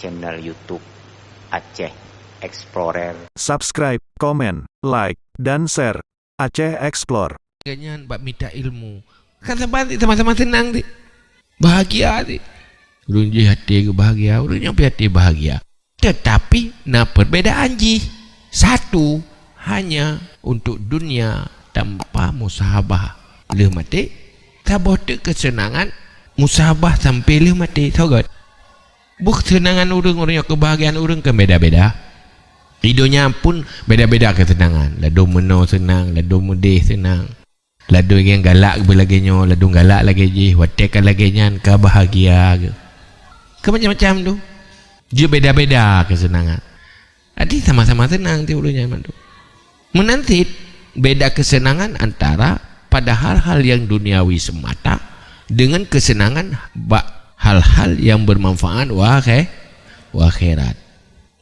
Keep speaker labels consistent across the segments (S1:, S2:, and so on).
S1: channel YouTube Aceh Explorer.
S2: Subscribe, komen, like, dan share Aceh Explore.
S3: Kayaknya bak minta ilmu. Kan sama-sama senang di. Bahagia di. Urunji hati ke bahagia, urunji hati bahagia. Tetapi na perbedaan ji. Satu hanya untuk dunia tanpa musahabah. Leh mati. Tabah tu kesenangan musahabah sampai leh mati. Tahu tak? Buk kesenangan orang-orang yang kebahagiaan orang kan beda-beda. Hidupnya pun beda-beda kesenangan. Ladu menau senang, ladu mudih senang. Ladu yang galak belagainya, ladu galak lagi je. Watekan lagi nyan ke bahagia ke. Ke macam-macam tu. Dia beda-beda kesenangan. Jadi sama-sama senang tu ulunnya tu. Menanti beda kesenangan antara pada hal-hal yang duniawi semata dengan kesenangan hal-hal yang bermanfaat akhirat.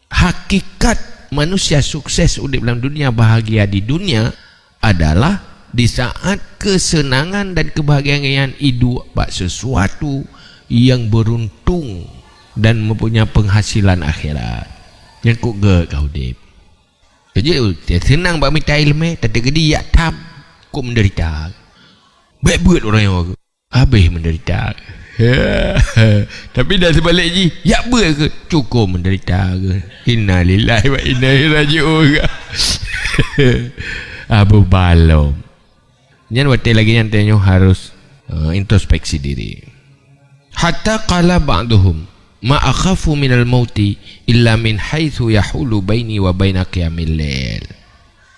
S3: Hakikat manusia sukses di dalam dunia, bahagia di dunia adalah di saat kesenangan dan kebahagiaan itu bak sesuatu yang beruntung dan mempunyai penghasilan akhirat. Yang kau kau dip. Jadi senang bak minta ilmu, tapi gedi yak tam kau menderita. Baik buat orang yang aku habis menderita. Tapi dah sebalik je, ya ber ke cukup menderita ke. Inna lillahi wa inna ilaihi raji'un. Abu balom. Jangan waktu lagi yang tanya harus introspeksi diri. Hatta qala ba'duhum ma akhafu minal mauti illa min haitsu yahulu baini wa baina qiyamil lail.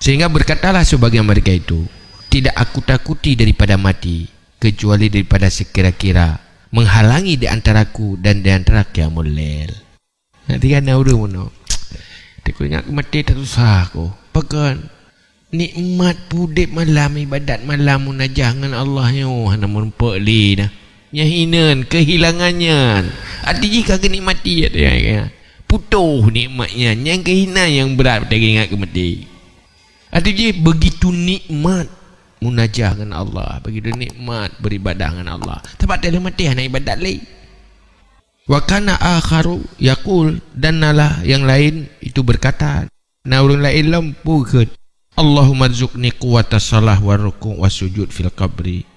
S3: Sehingga berkatalah sebagian mereka itu, tidak aku takuti daripada mati kecuali daripada sekira-kira menghalangi di antaraku dan di antara qiyamul lail. Nanti kan orang mono. Aku ingat mati tak susah aku. Pekan nikmat pudip malam, ibadat malam munajah dengan Allahnya. Namun pekli dah. Nyahinan kehilangannya. Ada jika kenikmati ya. Putuh nikmatnya. Yang kehinan yang berat kita ingat ke mati. Ada je begitu nikmat munajah dengan Allah, begitu nikmat beribadah dengan Allah. Sebab dia mati hanya ibadat lain. Wa kana akharu yaqul, dan nalah yang lain itu berkata, na orang lain lampu ke Allahumma rzuqni quwwatas salah wa ruku' wasujud fil qabri.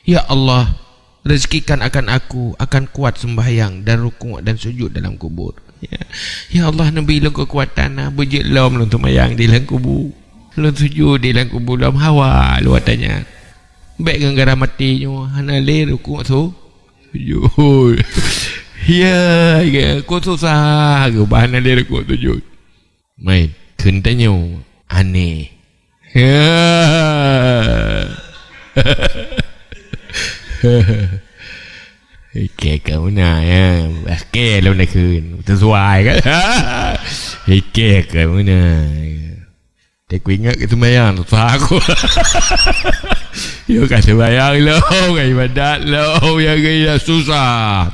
S3: Ya Allah, rezekikan akan aku akan kuat sembahyang dan rukuk dan sujud dalam kubur. Ya Allah, nabi lu kekuatan bujut lom untuk mayang di dalam kubur. Lu sujud di dalam kubur dalam hawa lu katanya. Baik gara matinya hana le rukuk tu sujud. Ya, kau susah ke bahan le rukuk sujud. Main kentanya aneh. Ike kau nak ya. Ike lu nak kun. Tersuai kan. Ike kau nak. Aku ingat ke sembahyang susah aku. Ya kan sembahyang lo, kan ibadat lo, yang kaya susah.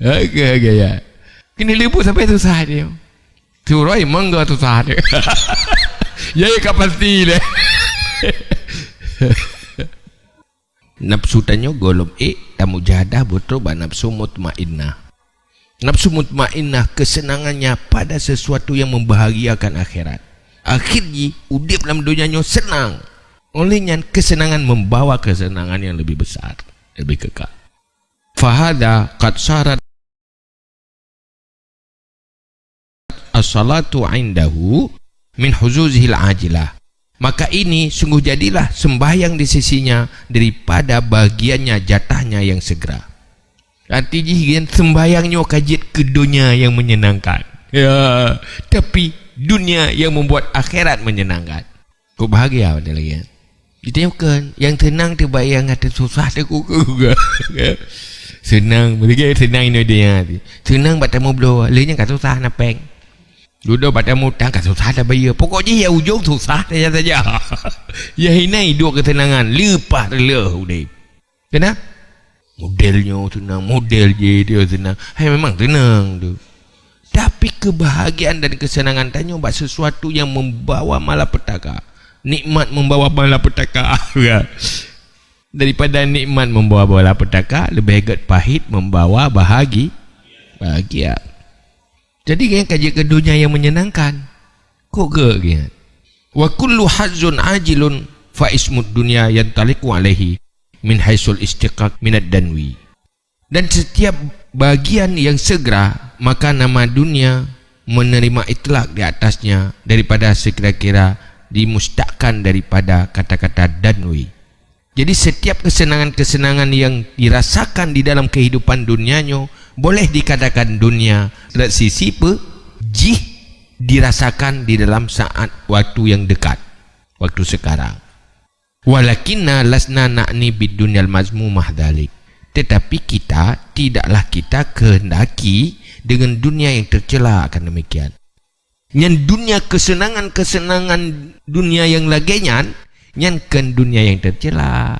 S3: Okay ya. Kini liput sampai susah dia. Surai mangga susah dia. Ya kapasti deh. Nafsu tanyo golom tamu jadah butuh nafsu mutmainnah. Nafsu mutmainnah kesenangannya pada sesuatu yang membahagiakan akhirat. Akhirnya udip dalam dunianya senang. Olehnya kesenangan membawa kesenangan yang lebih besar, lebih kekal. Fahada qad sarat as-salatu indahu min huzuzihil ajilah. Maka ini sungguh jadilah sembahyang di sisinya daripada bagiannya jatahnya yang segera. Artinya sembahyangnya kajit ke dunia yang menyenangkan. Ya, tapi dunia yang membuat akhirat menyenangkan. Kau bahagia pada lagi kan? Kita bukan yang tenang tu baik, yang ada susah tu juga. Senang, mereka senang ini dia. Senang batamu blow, lainnya kat susah napeng. Duduk batamu tang kat susah dah bayar. Pokoknya ya ujung susah saja. Ya ini dua ketenangan, lepas lelah udah. Kenapa? Modelnya tenang, model je dia tenang. Hai memang tenang tu. Tapi kebahagiaan dan kesenangan tanya buat sesuatu yang membawa malapetaka. Nikmat membawa malapetaka. Daripada nikmat membawa malapetaka, lebih hebat pahit membawa bahagia. Jadi kan kaji ke dunia yang menyenangkan. Kok ke? Wa kullu hazzun ajilun fa ismud dunya yantaliqu alaihi min haisul istiqaq minad danwi. Dan setiap bagian yang segera, maka nama dunia menerima itlak di atasnya daripada sekira-kira dimustaqkan daripada kata-kata danwi. Jadi setiap kesenangan-kesenangan yang dirasakan di dalam kehidupan dunianya boleh dikatakan dunia dari sisi pejih dirasakan di dalam saat waktu yang dekat, waktu sekarang. Walakinna lasna na'ni bid dunyal mazmumah dzalik. Tetapi kita tidaklah kita kehendaki dengan dunia yang tercela akan demikian. Yang dunia kesenangan-kesenangan dunia yang laginya nyankan dunia yang tercela.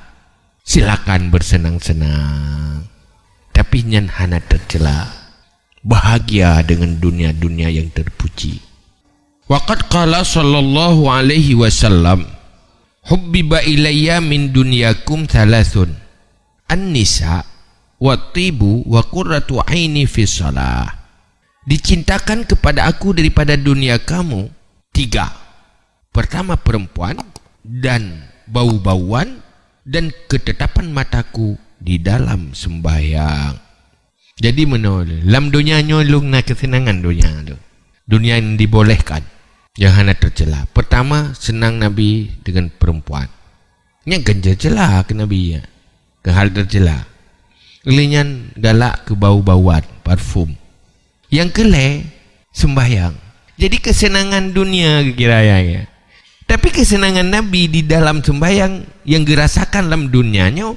S3: Silakan bersenang-senang, tapi nyan hana tercela. Bahagia dengan dunia-dunia yang terpuji. Waqad qala sallallahu alaihi wasallam, hubbiba ilayya min dunyakum thalathun, an-nisa wa tibu wa qurratu aini fi shalah. Dicintakan kepada aku daripada dunia kamu 3. Pertama perempuan dan bau-bauan dan ketetapan mataku di dalam sembahyang. Jadi menolak dalam dunia nyolong nak kesenangan dunia tu. Dunia yang dibolehkan, jangan tercela. Pertama, senang Nabi dengan perempuan. Yang tercela ke Nabi ya. Ke hal tercela. Kelinyan galak ke bau-bauan, parfum. Yang kele sembahyang. Jadi kesenangan dunia kira ya. Tapi kesenangan Nabi di dalam sembahyang yang dirasakan dalam dunianya,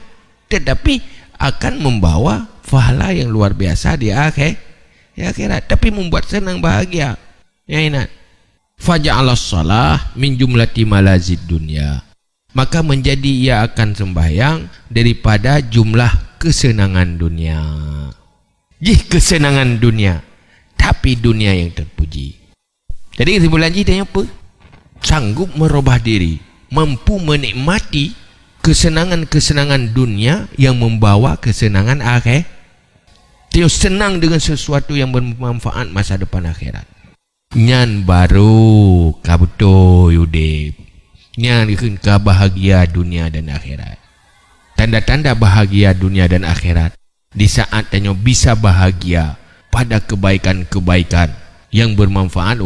S3: tetapi akan membawa pahala yang luar biasa di akhirat, tapi membuat senang bahagia. Ya ingat. Faja'alas shalah min jumlati malazid dunya. Maka menjadi ia akan sembahyang daripada jumlah kesenangan dunia. Kesenangan dunia, tapi dunia yang terpuji. Jadi kesimpulan dia apa? Sanggup merubah diri, mampu menikmati kesenangan-kesenangan dunia yang membawa kesenangan akhirat. Dia senang dengan sesuatu yang bermanfaat masa depan akhirat. Nyan baru kabuto yudip. Nyan bahagia dunia dan akhirat. Tanda-tanda bahagia dunia dan akhirat di saat tanya bisa bahagia pada kebaikan-kebaikan yang bermanfaat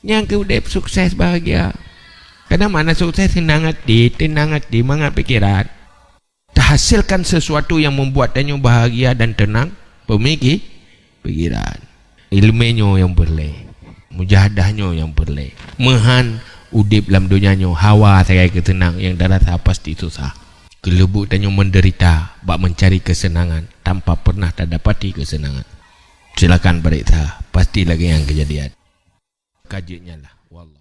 S3: yang keudep sukses bahagia. Karena mana sukses tenang hati, mangat pikiran. Terhasilkan sesuatu yang membuatnya bahagia dan tenang pikiran. Ilmunya yang boleh, mujahadahnya yang boleh. Mehan udip dalam dunianya hawa saya ketenang yang darah pasti susah. Kelebuk tanya menderita bak mencari kesenangan tanpa pernah terdapati kesenangan. Silakan berita, pasti lagi yang kejadian. Kajiannya lah. Wallah.